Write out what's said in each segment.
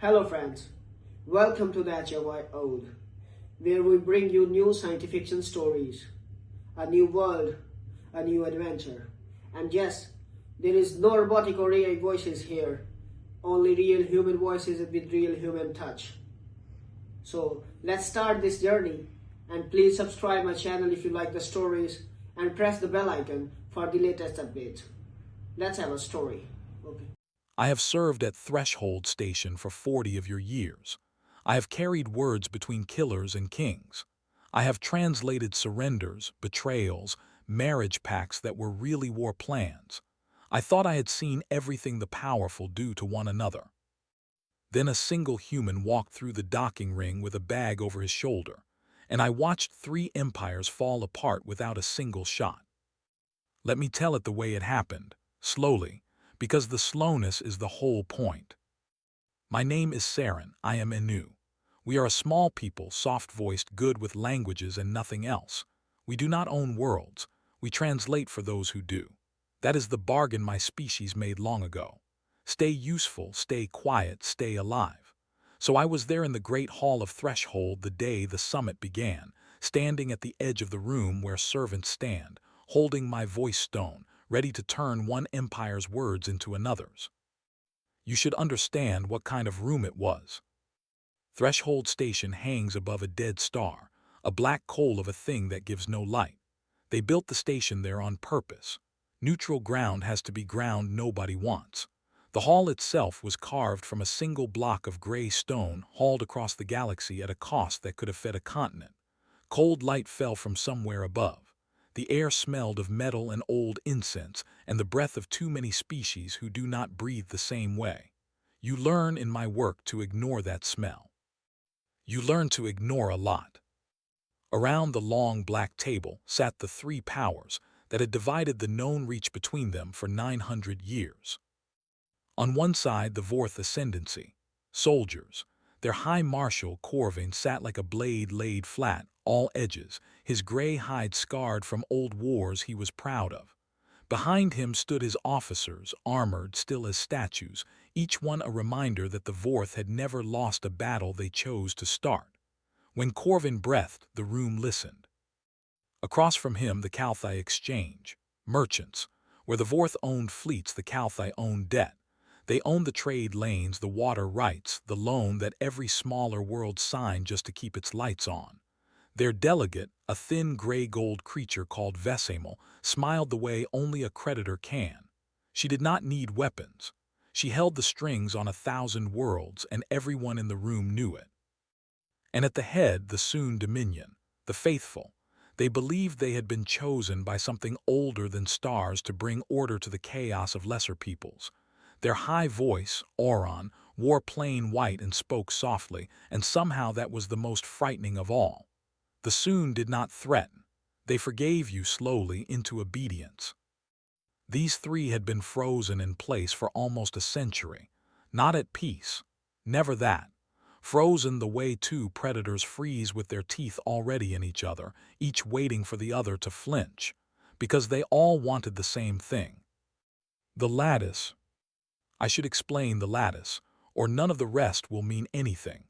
Hello friends, welcome to the HFY Ode, where we bring you new science fiction stories, a new world, a new adventure. And yes, there is no robotic or AI voices here, only real human voices with real human touch. So let's start this journey, and please subscribe my channel if you like the stories and press the bell icon for the latest updates. Let's have a story. Okay. I have served at Threshold Station for 40 of your years. I have carried words between killers and kings. I have translated surrenders, betrayals, marriage pacts that were really war plans. I thought I had seen everything the powerful do to one another. Then a single human walked through the docking ring with a bag over his shoulder, and I watched 3 empires fall apart without a single shot. Let me tell it the way it happened, slowly, because the slowness is the whole point. My name is Saren, I am Enu. We are a small people, soft-voiced, good with languages and nothing else. We do not own worlds, we translate for those who do. That is the bargain my species made long ago. Stay useful, stay quiet, stay alive. So I was there in the great hall of Threshold the day the summit began, standing at the edge of the room where servants stand, holding my voice stone, ready to turn one empire's words into another's. You should understand what kind of room it was. Threshold Station hangs above a dead star, a black coal of a thing that gives no light. They built the station there on purpose. Neutral ground has to be ground nobody wants. The hall itself was carved from a single block of gray stone hauled across the galaxy at a cost that could have fed a continent. Cold light fell from somewhere above. The air smelled of metal and old incense and the breath of too many species who do not breathe the same way. You learn in my work to ignore that smell. You learn to ignore a lot. Around the long black table sat the 3 powers that had divided the known reach between them for 900 years. On one side, the Vorth ascendancy, soldiers. Their high marshal, Corvin, sat like a blade laid flat, all edges, his gray hide scarred from old wars he was proud of. Behind him stood his officers, armored, still as statues, each one a reminder that the Vorth had never lost a battle they chose to start. When Corvin breathed, the room listened. Across from him, the Calthai exchange, merchants. Where the Vorth owned fleets, the Calthai owned debt. They owned the trade lanes, the water rights, the loan that every smaller world signed just to keep its lights on. Their delegate, a thin gray-gold creature called Vesemel, smiled the way only a creditor can. She did not need weapons. She held the strings on 1,000 worlds, and everyone in the room knew it. And at the head, the Soon Dominion, the faithful. They believed they had been chosen by something older than stars to bring order to the chaos of lesser peoples. Their high voice, Auron, wore plain white and spoke softly, and somehow that was the most frightening of all. The Soon did not threaten. They forgave you slowly into obedience. These 3 had been frozen in place for almost a century. Not at peace. Never that. Frozen the way 2 predators freeze with their teeth already in each other, each waiting for the other to flinch. Because they all wanted the same thing. The lattice. I should explain the lattice, or none of the rest will mean anything.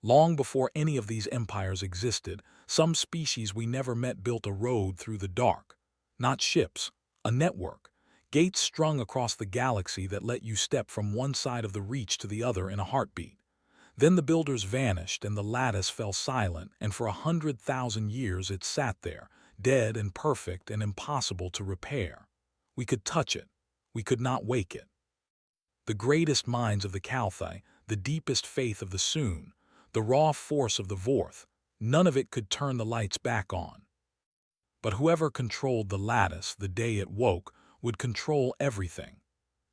Long before any of these empires existed, some species we never met built a road through the dark. Not ships, a network. Gates strung across the galaxy that let you step from one side of the reach to the other in a heartbeat. Then the builders vanished and the lattice fell silent, and for 100,000 years it sat there, dead and perfect and impossible to repair. We could touch it. We could not wake it. The greatest minds of the Calthai, the deepest faith of the Soon, the raw force of the Vorth, none of it could turn the lights back on. But whoever controlled the lattice the day it woke would control everything.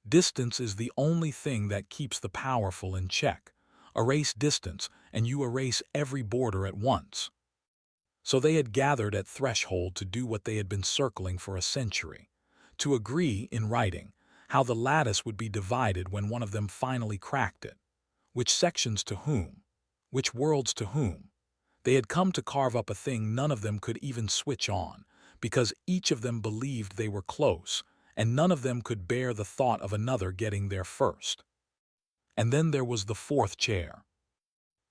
Distance is the only thing that keeps the powerful in check. Erase distance, and you erase every border at once. So they had gathered at Threshold to do what they had been circling for a century, to agree, in writing, how the lattice would be divided when one of them finally cracked it. Which sections to whom? Which worlds to whom? They had come to carve up a thing none of them could even switch on, because each of them believed they were close, and none of them could bear the thought of another getting there first. And then there was the fourth chair.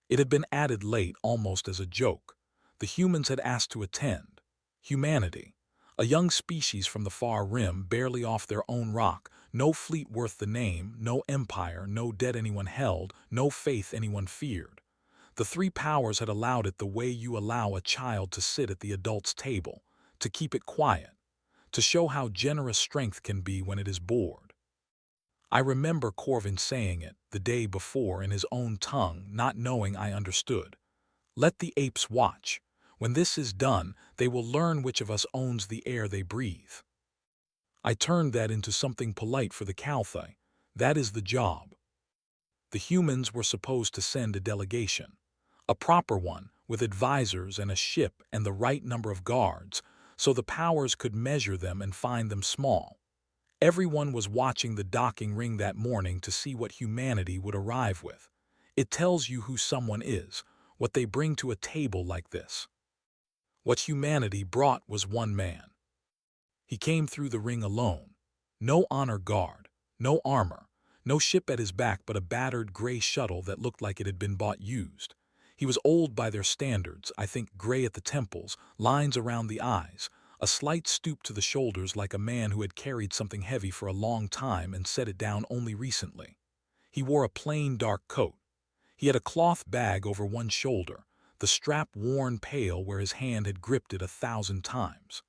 It had been added late almost as a joke. The humans had asked to attend. Humanity, a young species from the far rim, barely off their own rock, no fleet worth the name, no empire, no debt anyone held, no faith anyone feared. The three powers had allowed it the way you allow a child to sit at the adult's table, to keep it quiet, to show how generous strength can be when it is bored. I remember Corvin saying it the day before in his own tongue, not knowing I understood. Let the apes watch. When this is done, they will learn which of us owns the air they breathe. I turned that into something polite for the Calthi. That is the job. The humans were supposed to send a delegation. A proper one, with advisors and a ship and the right number of guards, so the powers could measure them and find them small. Everyone was watching the docking ring that morning to see what humanity would arrive with. It tells you who someone is, what they bring to a table like this. What humanity brought was one man. He came through the ring alone. No honor guard, no armor, no ship at his back but a battered gray shuttle that looked like it had been bought used. He was old by their standards, I think gray at the temples, lines around the eyes, a slight stoop to the shoulders like a man who had carried something heavy for a long time and set it down only recently. He wore a plain dark coat. He had a cloth bag over one shoulder, the strap worn pale where his hand had gripped it 1,000 times.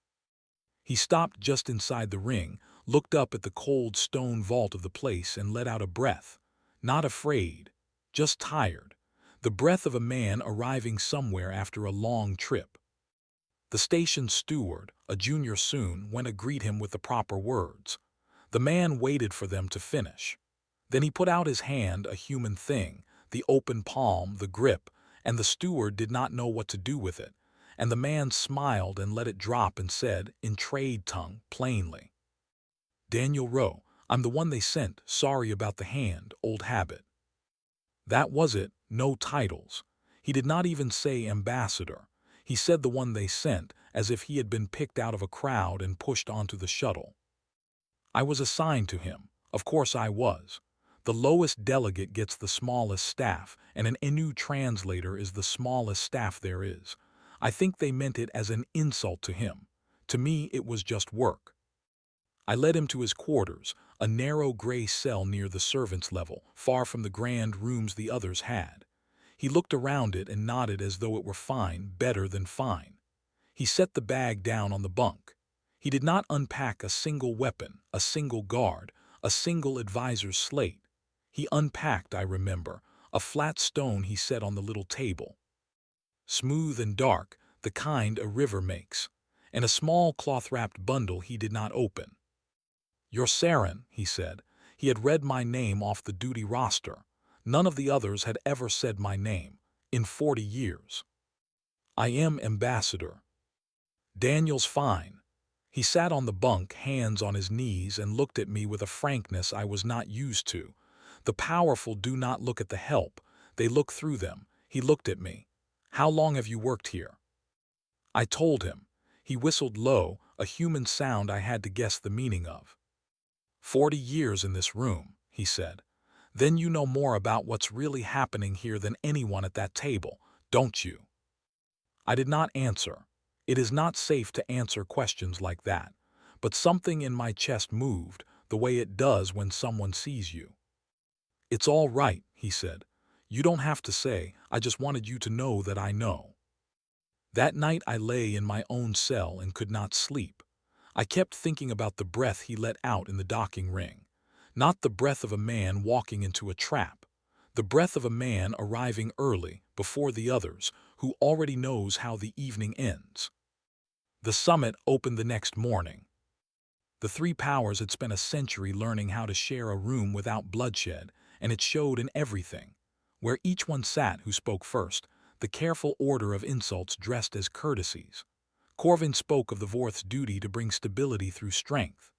He stopped just inside the ring, looked up at the cold stone vault of the place and let out a breath. Not afraid, just tired. The breath of a man arriving somewhere after a long trip. The station steward, a junior soon, went to greet him with the proper words. The man waited for them to finish. Then he put out his hand, a human thing, the open palm, the grip, and the steward did not know what to do with it. And the man smiled and let it drop and said, in trade tongue, plainly, "Daniel Rowe, I'm the one they sent, sorry about the hand, old habit." That was it, no titles. He did not even say ambassador. He said the one they sent, as if he had been picked out of a crowd and pushed onto the shuttle. I was assigned to him. Of course I was. The lowest delegate gets the smallest staff, and an Innu translator is the smallest staff there is. I think they meant it as an insult to him. To me, it was just work. I led him to his quarters, a narrow gray cell near the servants' level, far from the grand rooms the others had. He looked around it and nodded as though it were fine, better than fine. He set the bag down on the bunk. He did not unpack a single weapon, a single guard, a single advisor's slate. He unpacked, I remember, a flat stone he set on the little table. Smooth and dark, the kind a river makes, and a small cloth-wrapped bundle he did not open. "Your Saren," he said. He had read my name off the duty roster. None of the others had ever said my name, in 40 years. "I am ambassador." "Daniel's fine." He sat on the bunk, hands on his knees, and looked at me with a frankness I was not used to. The powerful do not look at the help, they look through them. He looked at me. "How long have you worked here?" I told him. He whistled low, a human sound I had to guess the meaning of. 40 years in this room," he said. "Then you know more about what's really happening here than anyone at that table, don't you?" I did not answer. It is not safe to answer questions like that, but something in my chest moved, the way it does when someone sees you. "It's all right," he said. "You don't have to say, I just wanted you to know that I know." That night I lay in my own cell and could not sleep. I kept thinking about the breath he let out in the docking ring. Not the breath of a man walking into a trap. The breath of a man arriving early, before the others, who already knows how the evening ends. The summit opened the next morning. The three powers had spent a century learning how to share a room without bloodshed, and it showed in everything. Where each one sat who spoke first, the careful order of insults dressed as courtesies. Corvin spoke of the Vorth's duty to bring stability through strength.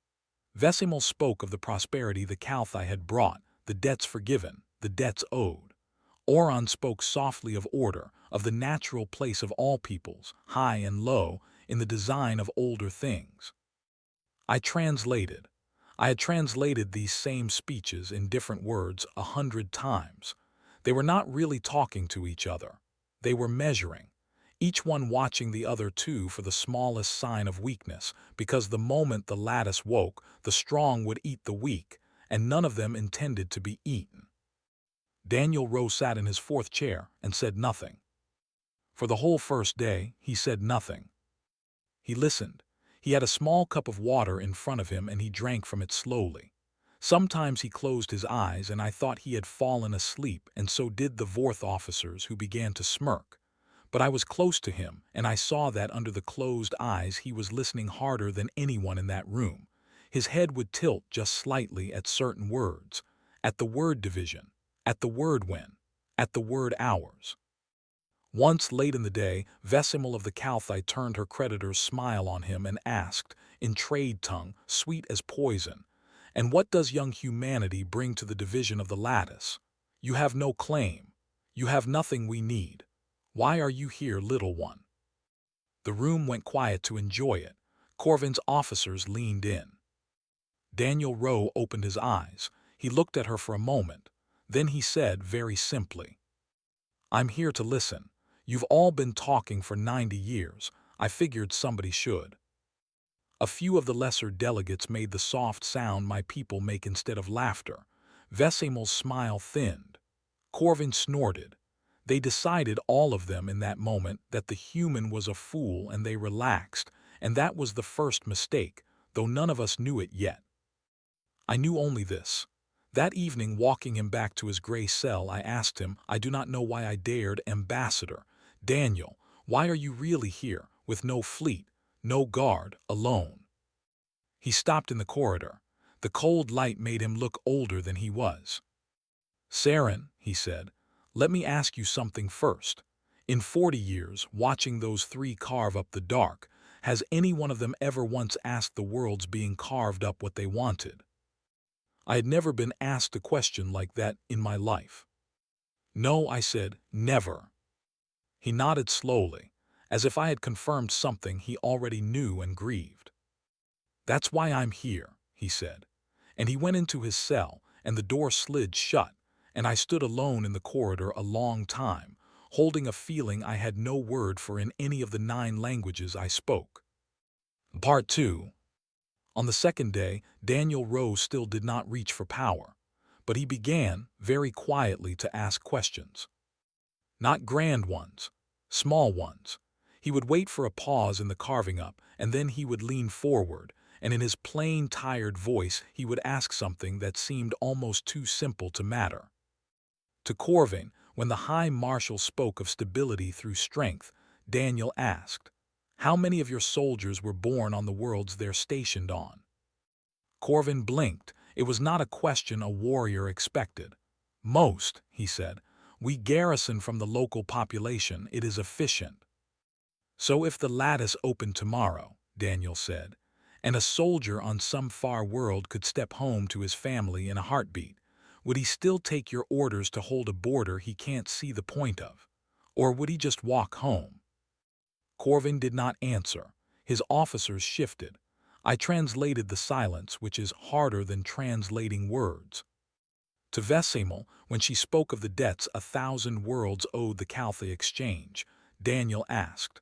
Vesimil spoke of the prosperity the Calthi had brought, the debts forgiven, the debts owed. Oron spoke softly of order, of the natural place of all peoples, high and low, in the design of older things. I translated. I had translated these same speeches in different words 100 times. They were not really talking to each other. They were measuring, each one watching the other two for the smallest sign of weakness, because the moment the lattice woke, the strong would eat the weak, and none of them intended to be eaten. Daniel Rowe sat in his fourth chair and said nothing. For the whole first day, he said nothing. He listened. He had a small cup of water in front of him and he drank from it slowly. Sometimes he closed his eyes and I thought he had fallen asleep, and so did the Vorth officers, who began to smirk. But I was close to him and I saw that under the closed eyes he was listening harder than anyone in that room. His head would tilt just slightly at certain words, at the word division, at the word when, at the word hours. Once late in the day, Vesimil of the Calthite turned her creditor's smile on him and asked, in trade tongue, sweet as poison, "And what does young humanity bring to the division of the lattice? You have no claim. You have nothing we need. Why are you here, little one?" The room went quiet to enjoy it. Corvin's officers leaned in. Daniel Rowe opened his eyes. He looked at her for a moment. Then he said very simply, "I'm here to listen. You've all been talking for 90 years. I figured somebody should." A few of the lesser delegates made the soft sound my people make instead of laughter. Vesimil's smile thinned. Corvin snorted. They decided, all of them in that moment, that the human was a fool, and they relaxed, and that was the first mistake, though none of us knew it yet. I knew only this. That evening, walking him back to his gray cell, I asked him, I do not know why I dared, "Ambassador, Daniel, why are you really here, with no fleet, no guard, alone?" He stopped in the corridor. The cold light made him look older than he was. "Saren," he said, "let me ask you something first. In 40 years, watching those three carve up the dark, has any one of them ever once asked the world's being carved up what they wanted?" I had never been asked a question like that in my life. "No," I said, "never." He nodded slowly, as if I had confirmed something he already knew, and grieved. "That's why I'm here," he said. And he went into his cell, and the door slid shut, and I stood alone in the corridor a long time, holding a feeling I had no word for in any of the 9 languages I spoke. Part 2. On the second day, Daniel Rowe still did not reach for power, but he began, very quietly, to ask questions. Not grand ones, small ones. He would wait for a pause in the carving up, and then he would lean forward, and in his plain, tired voice he would ask something that seemed almost too simple to matter. To Corvin, when the High Marshal spoke of stability through strength, Daniel asked, "How many of your soldiers were born on the worlds they're stationed on?" Corvin blinked. It was not a question a warrior expected. "Most," he said. "We garrison from the local population. It is efficient." "So if the lattice opened tomorrow," Daniel said, "and a soldier on some far world could step home to his family in a heartbeat, would he still take your orders to hold a border he can't see the point of? Or would he just walk home?" Corvin did not answer. His officers shifted. I translated the silence, which is harder than translating words. To Vesimil, when she spoke of the debts 1,000 worlds owed the Caltha exchange, Daniel asked,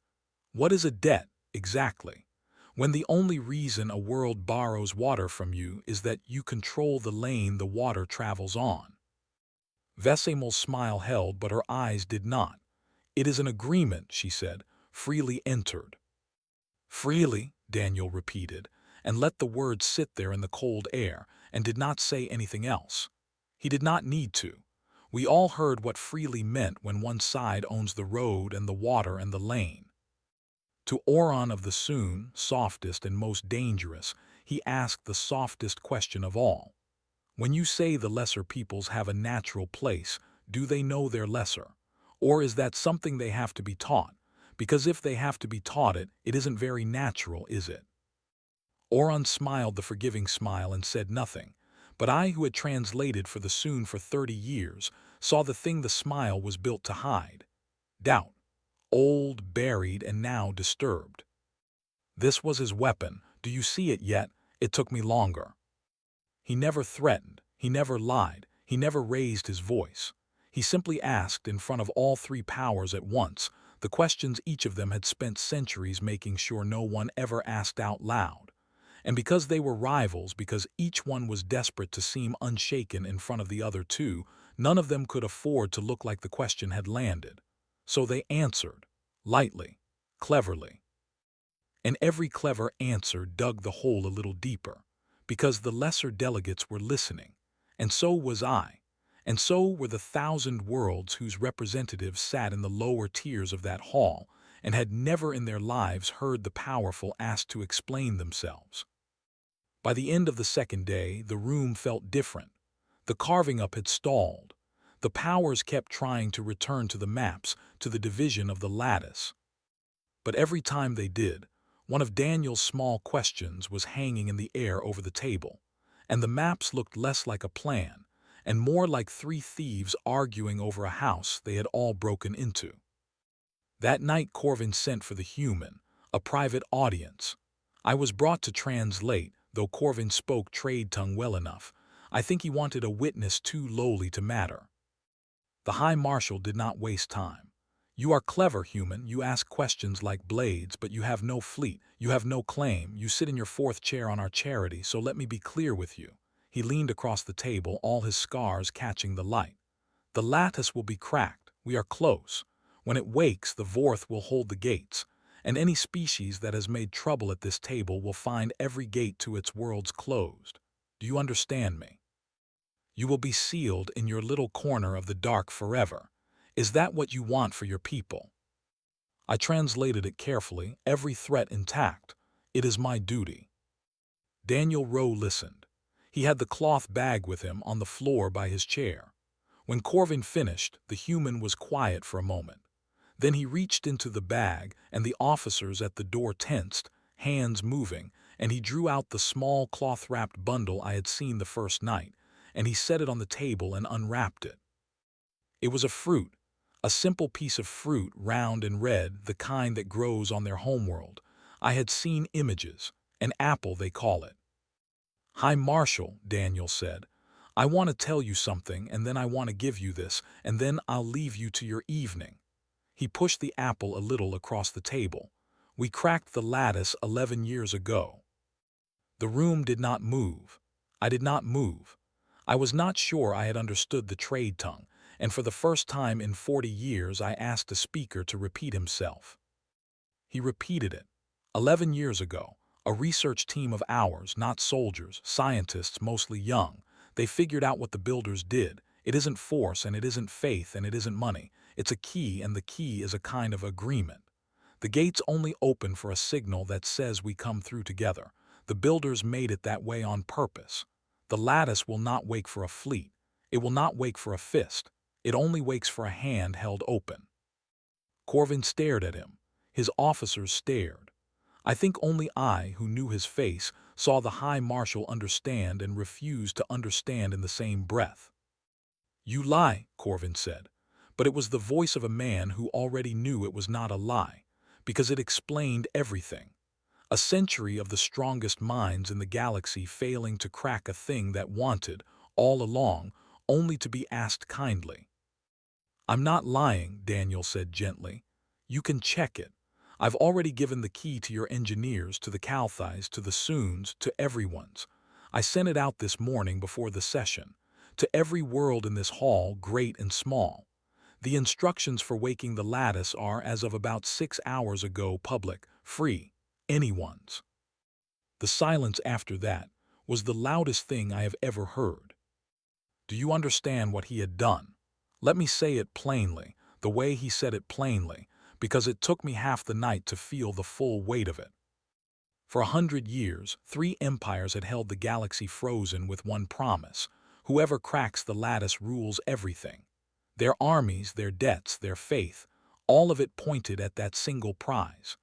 "What is a debt, exactly? When the only reason a world borrows water from you is that you control the lane the water travels on." Vesimil's smile held, but her eyes did not. "It is an agreement," she said, "freely entered." "Freely," Daniel repeated, and let the words sit there in the cold air, and did not say anything else. He did not need to. We all heard what freely meant when one side owns the road and the water and the lane. To Oron of the Soon, softest and most dangerous, he asked the softest question of all. "When you say the lesser peoples have a natural place, do they know they're lesser? Or is that something they have to be taught? Because if they have to be taught it, it isn't very natural, is it?" Oron smiled the forgiving smile and said nothing, but I, who had translated for the Soon for 30 years, saw the thing the smile was built to hide. Doubt. Old, buried, and now disturbed. This was his weapon. "Do you see it yet? It took me longer." He never threatened, he never lied, he never raised his voice. He simply asked in front of all three powers at once the questions each of them had spent centuries making sure no one ever asked out loud. And because they were rivals, because each one was desperate to seem unshaken in front of the other two, none of them could afford to look like the question had landed. So they answered, lightly, cleverly. And every clever answer dug the hole a little deeper, because the lesser delegates were listening, and so was I, and so were the 1,000 worlds whose representatives sat in the lower tiers of that hall and had never in their lives heard the powerful asked to explain themselves. By the end of the second day, the room felt different. The carving up had stalled. The powers kept trying to return to the maps, to the division of the lattice. But every time they did, one of Daniel's small questions was hanging in the air over the table, and the maps looked less like a plan and more like three thieves arguing over a house they had all broken into. That night Corvin sent for the human, a private audience. I was brought to translate, though Corvin spoke trade tongue well enough. I think he wanted a witness too lowly to matter. The High Marshal did not waste time. You are clever, human. You ask questions like blades, but you have no fleet. You have no claim. You sit in your fourth chair on our charity, so let me be clear with you. He leaned across the table, all his scars catching the light. The lattice will be cracked. We are close. When it wakes, the Vorth will hold the gates, and any species that has made trouble at this table will find every gate to its worlds closed. Do you understand me? You will be sealed in your little corner of the dark forever. Is that what you want for your people? I translated it carefully, every threat intact. It is my duty. Daniel Rowe listened. He had the cloth bag with him on the floor by his chair. When Corvin finished, the human was quiet for a moment. Then he reached into the bag, and the officers at the door tensed, hands moving, and he drew out the small cloth-wrapped bundle I had seen the first night, and he set it on the table and unwrapped it. It was a fruit, a simple piece of fruit, round and red, the kind that grows on their homeworld. I had seen images, an apple they call it. High Marshal, Daniel said, I want to tell you something, and then I want to give you this, and then I'll leave you to your evening. He pushed the apple a little across the table. We cracked the lattice 11 years ago. The room did not move. I did not move. I was not sure I had understood the trade tongue, and for the first time in 40 years I asked the speaker to repeat himself. He repeated it. 11 years ago, a research team of ours, not soldiers, scientists mostly young, they figured out what the builders did. It isn't force, and it isn't faith, and it isn't money. It's a key, and the key is a kind of agreement. The gates only open for a signal that says we come through together. The builders made it that way on purpose. The lattice will not wake for a fleet. It will not wake for a fist. It only wakes for a hand held open. Corvin stared at him. His officers stared. I think only I, who knew his face, saw the High Marshal understand and refuse to understand in the same breath. You lie, Corvin said, but it was the voice of a man who already knew it was not a lie, because it explained everything. A century of the strongest minds in the galaxy failing to crack a thing that wanted, all along, only to be asked kindly. I'm not lying, Daniel said gently. You can check it. I've already given the key to your engineers, to the Calthais, to the Soons, to everyone's. I sent it out this morning before the session, to every world in this hall, great and small. The instructions for waking the lattice are, as of about 6 hours ago, public, free, anyone's. The silence after that was the loudest thing I have ever heard. Do you understand what he had done? Let me say it plainly, the way he said it plainly, because it took me half the night to feel the full weight of it. For 100 years, 3 empires had held the galaxy frozen with one promise: whoever cracks the lattice rules everything. Their armies, their debts, their faith, all of it pointed at that single prize.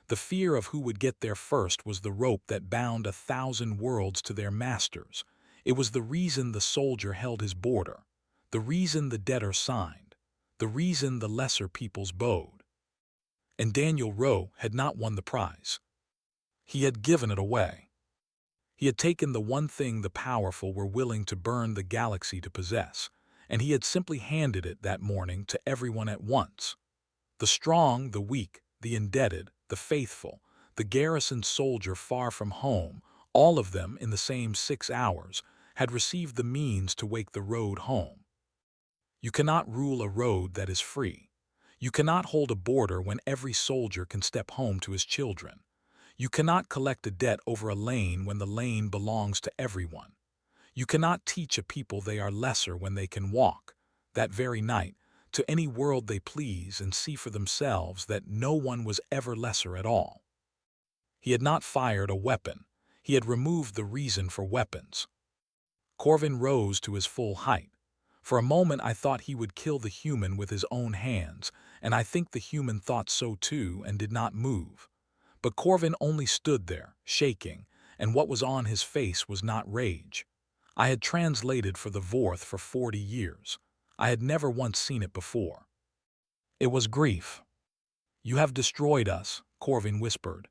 The fear of who would get there first was the rope that bound 1,000 worlds to their masters. It was the reason the soldier held his border, the reason the debtor signed, the reason the lesser peoples bowed. And Daniel Rowe had not won the prize. He had given it away. He had taken the one thing the powerful were willing to burn the galaxy to possess, and he had simply handed it that morning to everyone at once. The strong, the weak, the indebted, the faithful, the garrisoned soldier far from home, all of them in the same 6 hours, had received the means to wake the road home. You cannot rule a road that is free. You cannot hold a border when every soldier can step home to his children. You cannot collect a debt over a lane when the lane belongs to everyone. You cannot teach a people they are lesser when they can walk, that very night, to any world they please and see for themselves that no one was ever lesser at all. He had not fired a weapon. He had removed the reason for weapons. Corvin rose to his full height. For a moment I thought he would kill the human with his own hands, and I think the human thought so too and did not move. But Corvin only stood there, shaking, and what was on his face was not rage. I had translated for the Vorth for 40 years. I had never once seen it before. It was grief. "You have destroyed us," Corvin whispered.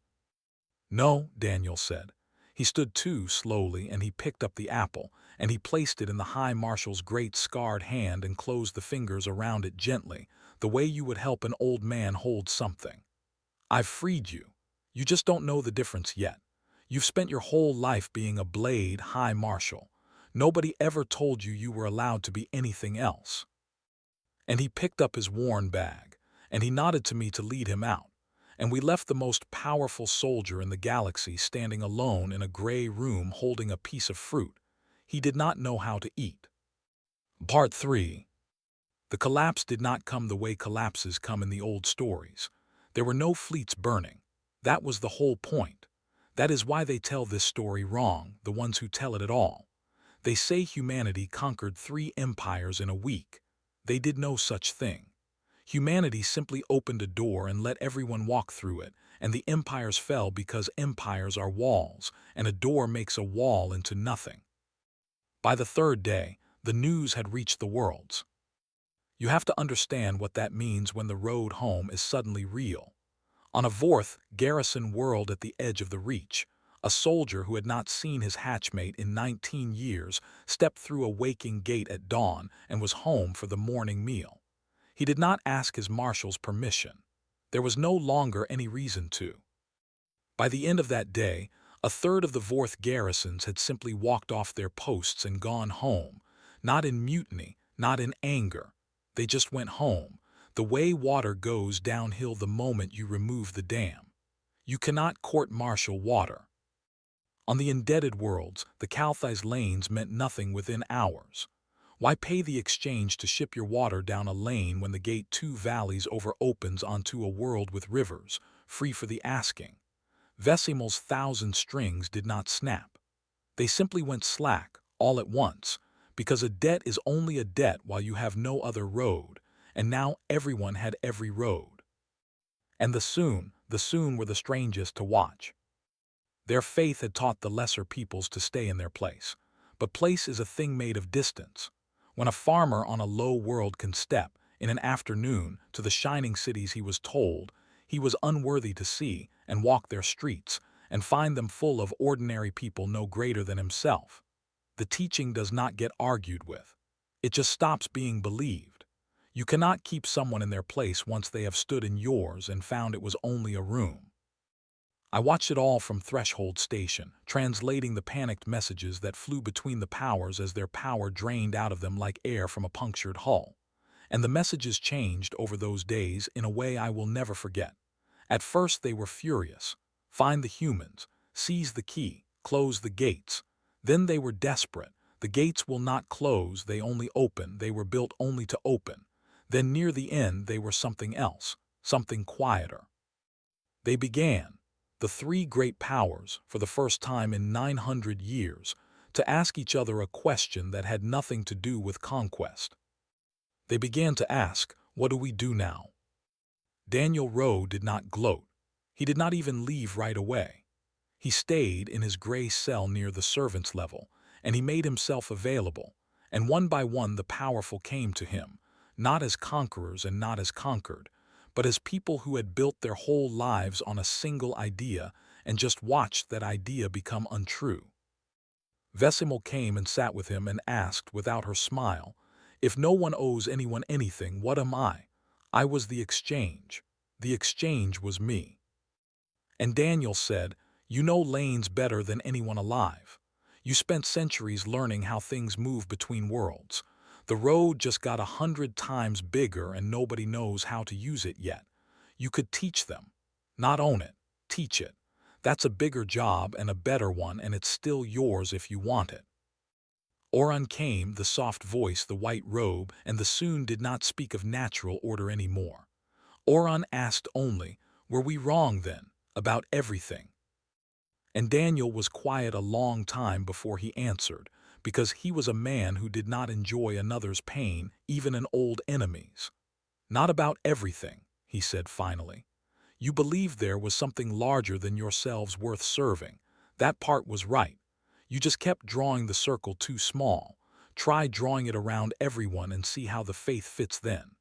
"No," Daniel said. He stood too slowly, and he picked up the apple, and he placed it in the High Marshal's great scarred hand and closed the fingers around it gently, the way you would help an old man hold something. "I've freed you. You just don't know the difference yet. You've spent your whole life being a blade High Marshal. Nobody ever told you you were allowed to be anything else." And he picked up his worn bag, and he nodded to me to lead him out, and we left the most powerful soldier in the galaxy standing alone in a gray room holding a piece of fruit. He did not know how to eat. Part 3. The collapse did not come the way collapses come in the old stories. There were no fleets burning. That was the whole point. That is why they tell this story wrong, the ones who tell it at all. They say humanity conquered 3 empires in a week. They did no such thing. Humanity simply opened a door and let everyone walk through it, and the empires fell because empires are walls, and a door makes a wall into nothing. By the 3rd day, the news had reached the worlds. You have to understand what that means when the road home is suddenly real. On a Vorth garrison world at the edge of the Reach, a soldier who had not seen his hatchmate in 19 years stepped through a waking gate at dawn and was home for the morning meal. He did not ask his marshal's permission. There was no longer any reason to. By the end of that day, a third of the Vorth garrisons had simply walked off their posts and gone home, not in mutiny, not in anger. They just went home, the way water goes downhill the moment you remove the dam. You cannot court-martial water. On the indebted worlds, the Kalthai's lanes meant nothing within hours. Why pay the exchange to ship your water down a lane when the gate 2 valleys over opens onto a world with rivers, free for the asking? Vesimil's 1,000 strings did not snap. They simply went slack, all at once, because a debt is only a debt while you have no other road, and now everyone had every road. And the Soon were the strangest to watch. Their faith had taught the lesser peoples to stay in their place, but place is a thing made of distance. When a farmer on a low world can step, in an afternoon, to the shining cities he was told, he was unworthy to see, and walk their streets, and find them full of ordinary people no greater than himself. The teaching does not get argued with. It just stops being believed. You cannot keep someone in their place once they have stood in yours and found it was only a room. I watched it all from Threshold Station, translating the panicked messages that flew between the powers as their power drained out of them like air from a punctured hull. And the messages changed over those days in a way I will never forget. At first they were furious. Find the humans, seize the key, close the gates. Then they were desperate. The gates will not close, they only open, they were built only to open. Then near the end they were something else, something quieter. They began, the 3 great powers, for the first time in 900 years, to ask each other a question that had nothing to do with conquest. They began to ask, what do we do now? Daniel Rowe did not gloat. He did not even leave right away. He stayed in his gray cell near the servants' level, and he made himself available, and one by one the powerful came to him, not as conquerors and not as conquered, but as people who had built their whole lives on a single idea and just watched that idea become untrue. Vesemil came and sat with him and asked, without her smile, "If no one owes anyone anything, what am I?" "I was the exchange. The exchange was me." And Daniel said, "You know lanes better than anyone alive. You spent centuries learning how things move between worlds. The road just got 100 times bigger and nobody knows how to use it yet. You could teach them. Not own it. Teach it. That's a bigger job and a better one, and it's still yours if you want it." Oran came, the soft voice, the white robe, and the Soon did not speak of natural order any more. Oran asked only, "Were we wrong then, about everything?" And Daniel was quiet a long time before he answered, because he was a man who did not enjoy another's pain, even an old enemy's. "Not about everything," he said finally. "You believed there was something larger than yourselves worth serving. That part was right. You just kept drawing the circle too small. Try drawing it around everyone and see how the faith fits then."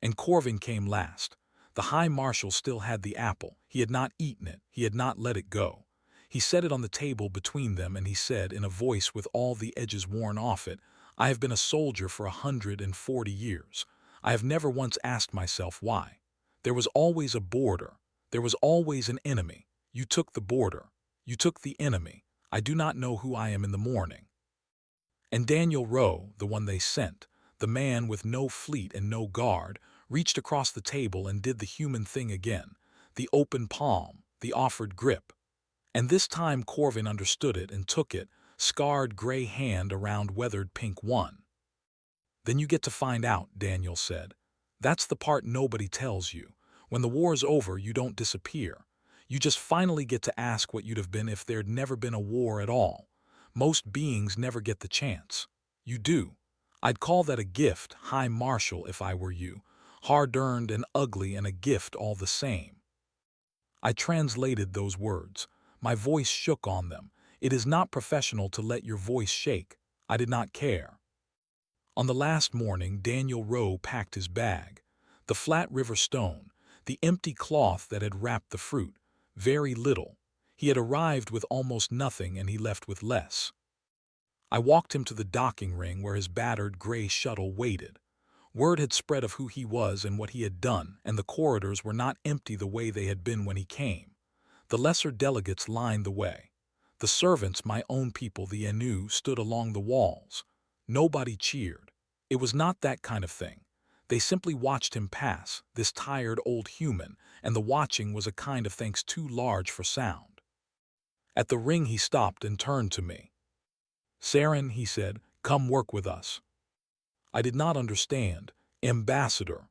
And Corvin came last. The High Marshal still had the apple. He had not eaten it. He had not let it go. He set it on the table between them, and he said, in a voice with all the edges worn off it, "I have been a soldier for 140 years. I have never once asked myself why. There was always a border. There was always an enemy. You took the border. You took the enemy. I do not know who I am in the morning." And Daniel Rowe, the one they sent, the man with no fleet and no guard, reached across the table and did the human thing again, the open palm, the offered grip. And this time Corvin understood it and took it, scarred gray hand around weathered pink one. "Then you get to find out," Daniel said. "That's the part nobody tells you. When the war's over, you don't disappear. You just finally get to ask what you'd have been if there'd never been a war at all. Most beings never get the chance. You do. I'd call that a gift, High Marshal, if I were you. Hard-earned and ugly, and a gift all the same." I translated those words. My voice shook on them. It is not professional to let your voice shake. I did not care. On the last morning, Daniel Rowe packed his bag. The flat river stone, the empty cloth that had wrapped the fruit. Very little. He had arrived with almost nothing, and he left with less. I walked him to the docking ring where his battered gray shuttle waited. Word had spread of who he was and what he had done, and the corridors were not empty the way they had been when he came. The lesser delegates lined the way. The servants, my own people, the Enu, stood along the walls. Nobody cheered. It was not that kind of thing. They simply watched him pass, this tired old human, and the watching was a kind of thanks too large for sound. At the ring he stopped and turned to me. "Saren," he said, "come work with us." I did not understand. "Ambassador."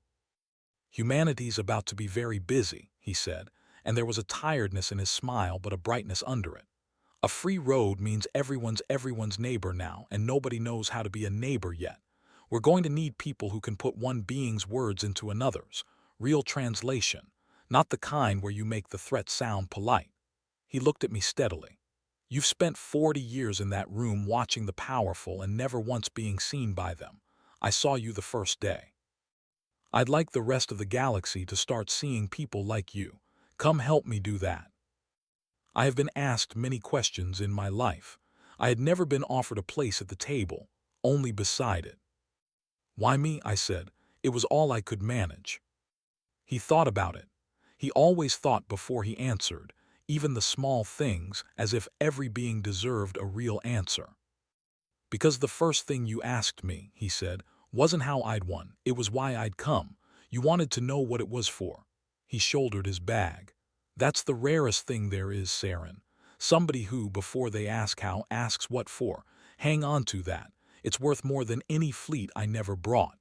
"Humanity's about to be very busy," he said, and there was a tiredness in his smile but a brightness under it. "A free road means everyone's neighbor now, and nobody knows how to be a neighbor yet. We're going to need people who can put one being's words into another's. Real translation, not the kind where you make the threat sound polite." He looked at me steadily. "You've spent 40 years in that room watching the powerful and never once being seen by them. I saw you the first day. I'd like the rest of the galaxy to start seeing people like you. Come help me do that." I have been asked many questions in my life. I had never been offered a place at the table, only beside it. "Why me?" I said. It was all I could manage. He thought about it. He always thought before he answered, even the small things, as if every being deserved a real answer. "Because the first thing you asked me," he said, "wasn't how I'd won, it was why I'd come. You wanted to know what it was for." He shouldered his bag. "That's the rarest thing there is, Saren. Somebody who, before they ask how, asks what for. Hang on to that. It's worth more than any fleet I never brought."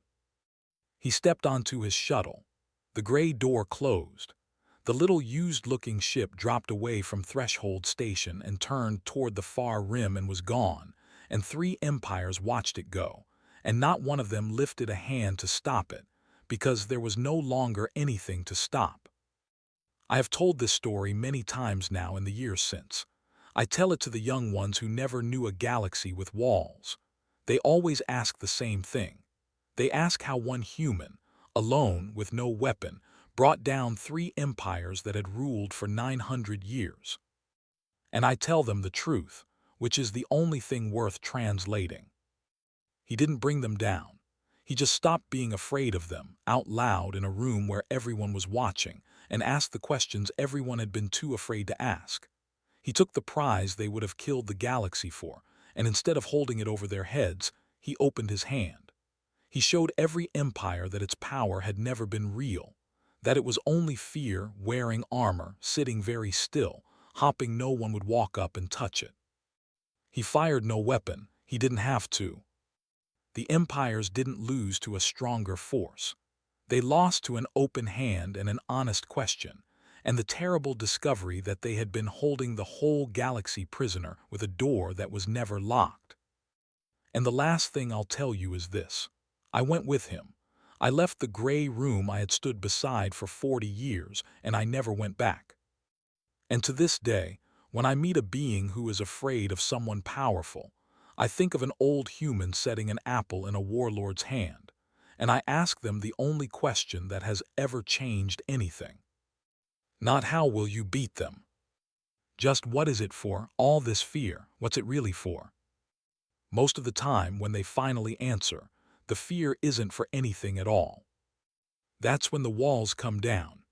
He stepped onto his shuttle. The gray door closed. The little used-looking ship dropped away from Threshold Station and turned toward the far rim and was gone, and 3 empires watched it go, and not one of them lifted a hand to stop it, because there was no longer anything to stop. I have told this story many times now in the years since. I tell it to the young ones who never knew a galaxy with walls. They always ask the same thing. They ask how one human, alone with no weapon, brought down 3 empires that had ruled for 900 years. And I tell them the truth. which is the only thing worth translating. He didn't bring them down. He just stopped being afraid of them, out loud in a room where everyone was watching, and asked the questions everyone had been too afraid to ask. He took the prize they would have killed the galaxy for, and instead of holding it over their heads, he opened his hand. He showed every empire that its power had never been real, that it was only fear wearing armor, sitting very still, hoping no one would walk up and touch it. He fired no weapon. He didn't have to. The empires didn't lose to a stronger force. They lost to an open hand and an honest question, and the terrible discovery that they had been holding the whole galaxy prisoner with a door that was never locked. And the last thing I'll tell you is this. I went with him. I left the gray room I had stood beside for 40 years, and I never went back. And to this day, when I meet a being who is afraid of someone powerful, I think of an old human setting an apple in a warlord's hand, and I ask them the only question that has ever changed anything. Not how will you beat them? Just what is it for, all this fear, what's it really for? Most of the time, when they finally answer, the fear isn't for anything at all. That's when the walls come down,